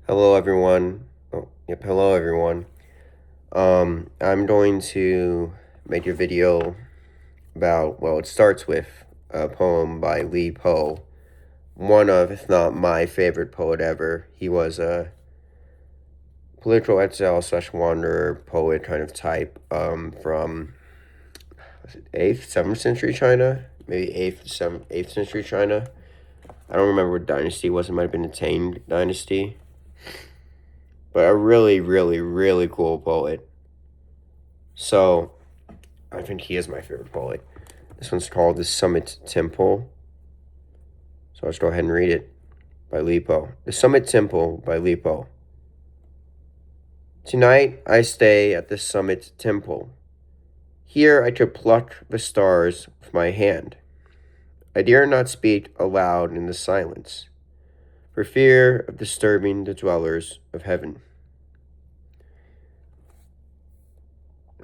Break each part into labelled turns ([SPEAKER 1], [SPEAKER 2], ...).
[SPEAKER 1] Hello everyone. Hello everyone. I'm going to make a video about, it starts with a poem by Lee Poe, one of, if not my favorite poet ever. He was a political exile slash wanderer poet kind of type, from, was it 8th, 7th century China? Maybe 8th, 7th, 8th century China. I don't remember what dynasty it was. It might have been the Tang dynasty. But a really, really, really cool poet. So, I think he is my favorite poet. This one's called The Summit Temple. So let's go ahead and read it by Lee Poe. The Summit Temple by Lee Poe. Tonight I stay at the Summit Temple. Here I could pluck the stars with my hand. I dare not speak aloud in the silence, for fear of disturbing the dwellers of heaven.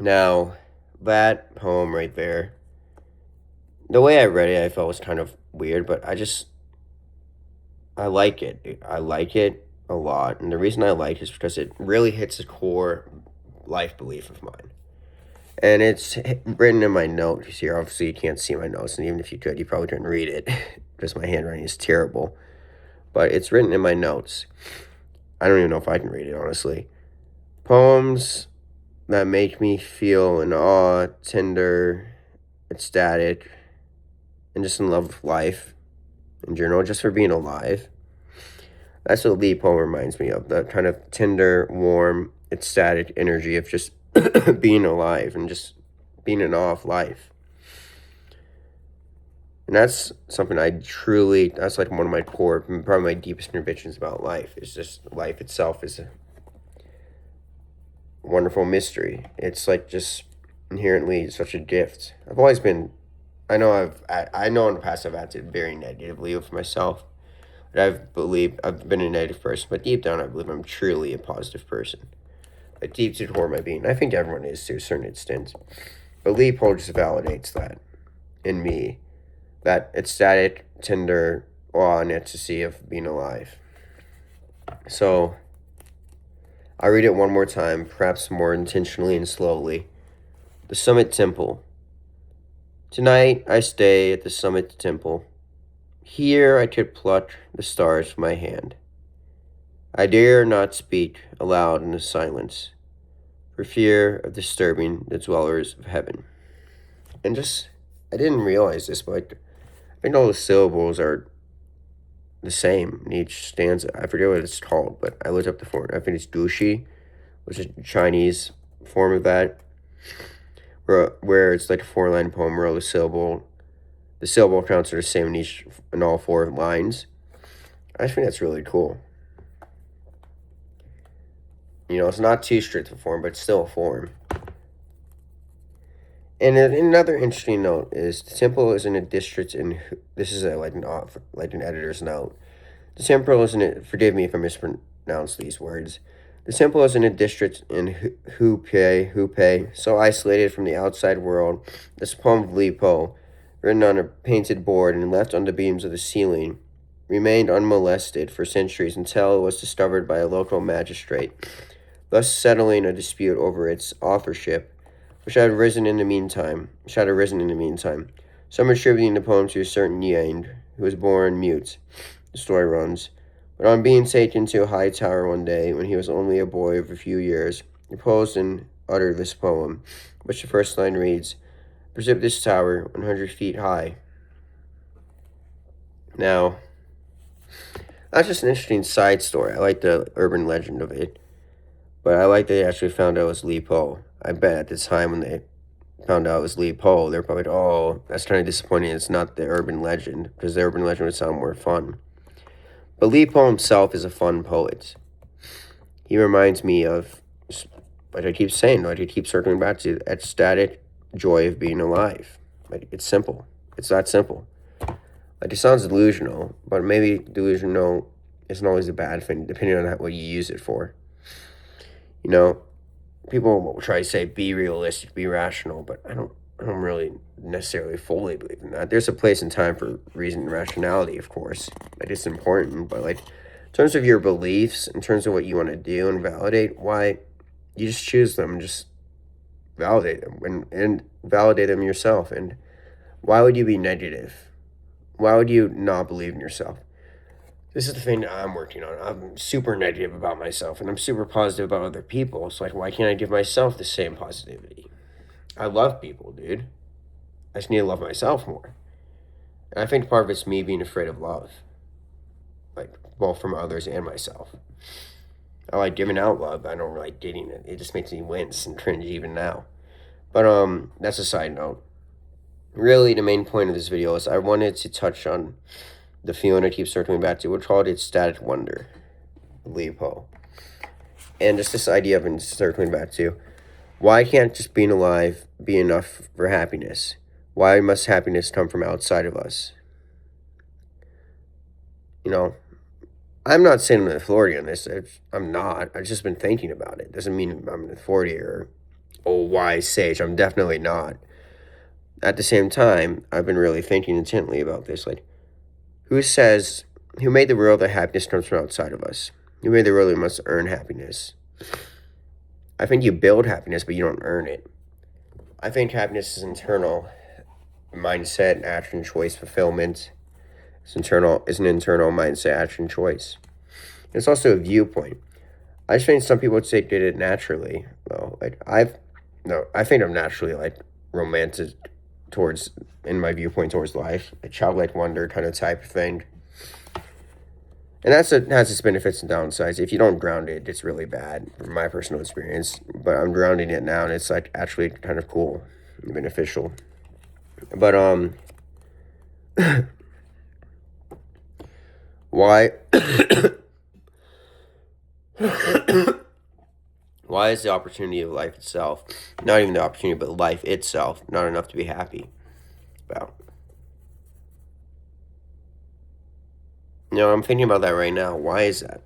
[SPEAKER 1] Now, that poem right there, the way I read it, I felt was kind of weird, but I like it. I like it a lot. And the reason I like it is because it really hits a core life belief of mine. And it's written in my notes here. Obviously, you can't see my notes, and even if you could, you probably couldn't read it because my handwriting is terrible. But it's written in my notes. I don't even know if I can read it, honestly. Poems that make me feel in awe, tender, ecstatic, and just in love with life in general, just for being alive. That's what Lee Poe reminds me of, that kind of tender, warm, ecstatic energy of just being alive and just being in awe of life. And that's something that's like one of my core, probably my deepest convictions about life, is just life itself is a wonderful mystery. It's like just inherently such a gift. I know in the past I've acted very negatively with myself. I've been a negative person, but deep down I believe I'm truly a positive person. But deep to the core of my being, I think everyone is to a certain extent. But Lee Pohl just validates that in me, that ecstatic, tender awe and ecstasy of being alive. So I'll read it one more time, perhaps more intentionally and slowly. The Summit Temple. Tonight I stay at the Summit Temple. Here I could pluck the stars from my hand. I dare not speak aloud in the silence, for fear of disturbing the dwellers of heaven. And I didn't realize this, but I think all the syllables are the same in each stanza. I forget what it's called, but I looked up the form. I think it's Gushi, which is a Chinese form of that, where it's like a four-line poem where the syllable counts are the same in all four lines. I think that's really cool. It's not too strict a form, but it's still a form. And another interesting note is the temple is in a district in. This is like an editor's note. The temple is in a. Forgive me if I mispronounce these words. The temple is in a district in Hupei, so isolated from the outside world. This poem of Li Po, written on a painted board and left on the beams of the ceiling, remained unmolested for centuries until it was discovered by a local magistrate, thus settling a dispute over its authorship, which had arisen in the meantime. Some attributing the poem to a certain Yang, who was born mute. The story runs. But on being taken to a high tower one day, when he was only a boy of a few years, he posed and uttered this poem, which the first line reads, "Precipitous tower, 100 feet high." Now, that's just an interesting side story. I like the urban legend of it, but I like that they actually found out it was Li Po. I bet at the time when they found out it was Li Po, they're probably like, oh, that's kind of disappointing. It's not the urban legend, because the urban legend would sound more fun. But Li Po himself is a fun poet. He reminds me of, like I keep saying, like I keep circling back to, the ecstatic joy of being alive. Like, it's simple. It's that simple. Like, it sounds delusional, but maybe delusional isn't always a bad thing, depending on what you use it for. People will try to say be realistic, be rational, but I don't really necessarily fully believe in that. There's a place and time for reason and rationality, of course. Like, it's important, but like In terms of your beliefs, in terms of what you want to do and validate, why you just choose them and just validate them and validate them yourself. And why would you be negative? Why would you not believe in yourself? This is the thing that I'm working on. I'm super negative about myself and I'm super positive about other people. It's like, why can't I give myself the same positivity? I love people, dude. I just need to love myself more. And I think part of it's me being afraid of love, like both from others and myself. I like giving out love, but I don't like getting it. It just makes me wince and cringe even now. But that's a side note. Really, the main point of this video is I wanted to touch on the feeling I keep circling back to. We'll call it ecstatic wonder, Leopold. And just this idea I've been circling back to. Why can't just being alive be enough for happiness? Why must happiness come from outside of us? You know, I'm not saying I'm an authority on this. I'm not. I've just been thinking about it. Doesn't mean I'm an authority or a wise sage. I'm definitely not. At the same time, I've been really thinking intently about this. Like, who made the rule that happiness comes from outside of us? Who made the rule that we must earn happiness? I think you build happiness, but you don't earn it. I think happiness is internal. Mindset, action, choice, fulfillment. It's an internal mindset, action, choice. It's also a viewpoint. I just think some people did it naturally. Well, I think I'm naturally like romantic towards, in my viewpoint towards life, a childlike wonder kind of type of thing. And has its benefits and downsides. If you don't ground it, it's really bad, from my personal experience. But I'm grounding it now, and it's like actually kind of cool and beneficial. But why why is the opportunity of life itself, not even the opportunity, but life itself, not enough to be happy about? You know, I'm thinking about that right now. Why is that?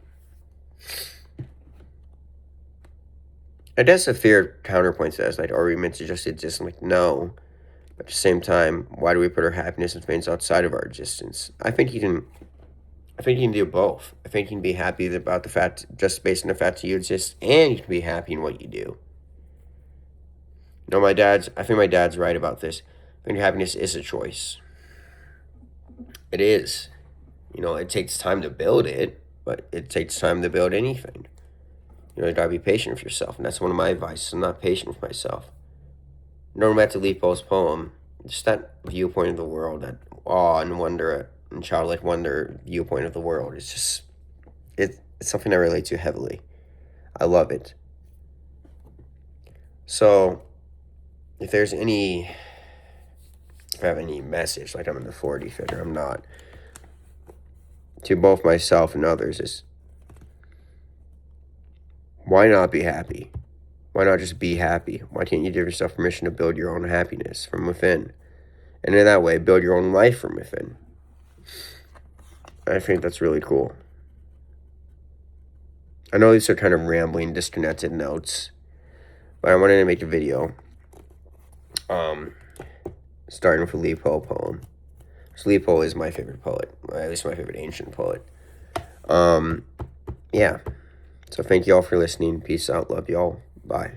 [SPEAKER 1] I guess a fear counterpoint to that is like, are we meant to just exist? I'm like, no. But at the same time, why do we put our happiness in things outside of our existence? I think you can do both. I think you can be happy about the fact, just based on the fact that you exist, and you can be happy in what you do. You know, I think my dad's right about this. I think happiness is a choice. It is. You know, it takes time to build it, but it takes time to build anything. You know, you gotta be patient with yourself, and that's one of my advice. I'm not patient with myself. No matter Leopold's poem, just that viewpoint of the world, that awe and wonder and childlike wonder viewpoint of the world. It's just, it's something I relate to heavily. I love it. So, if I have any message, like I'm an authority figure, I'm not, to both myself and others, is why not be happy? Why not just be happy? Why can't you give yourself permission to build your own happiness from within? And in that way, build your own life from within. I think that's really cool. I know these are kind of rambling, disconnected notes, but I wanted to make a video starting with a Leopold poem. So Leopold is my favorite poet, or at least my favorite ancient poet. Yeah. So thank you all for listening. Peace out. Love y'all. Bye.